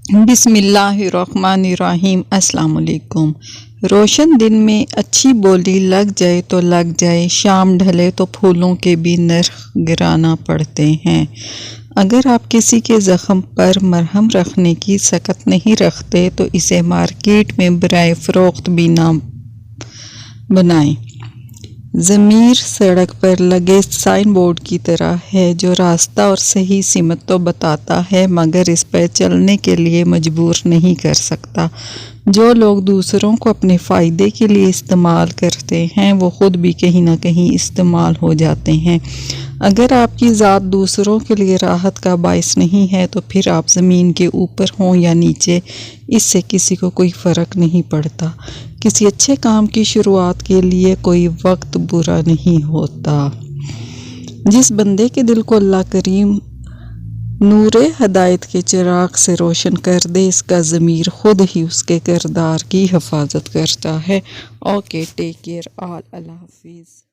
बिस्मिल्लाहिर्रहमानिर्रहीम। अस्सलाम वालेकुम। रोशन दिन में अच्छी बोली लग जाए तो लग जाए, शाम ढले तो फूलों के भी नर्ख गिराना पड़ते हैं। अगर आप किसी के ज़ख्म पर मरहम रखने की सकत नहीं रखते तो इसे मार्केट में बराए फ़रोख्त भी ना बनाएं। ज़मीर सड़क पर लगे साइन बोर्ड की तरह है जो रास्ता और सही सिमत तो बताता है मगर इस पर चलने के लिए मजबूर नहीं कर सकता। जो लोग दूसरों को अपने फ़ायदे के लिए इस्तेमाल करते हैं वो ख़ुद भी कहीं ना कहीं इस्तेमाल हो जाते हैं। अगर आपकी ज़ात दूसरों के लिए राहत का बाइस नहीं है तो फिर आप ज़मीन के ऊपर हों या नीचे, इससे किसी को कोई फ़र्क नहीं पड़ता। किसी अच्छे काम की शुरुआत के लिए कोई वक्त बुरा नहीं होता। जिस बंदे के दिल को अल्लाह करीम नूरे हदायत के चिराग से रोशन कर दे, इसका ज़मीर खुद ही उसके किरदार की हिफाजत करता है। ओके, टेक केयर ऑल, अल्लाह हाफिज़।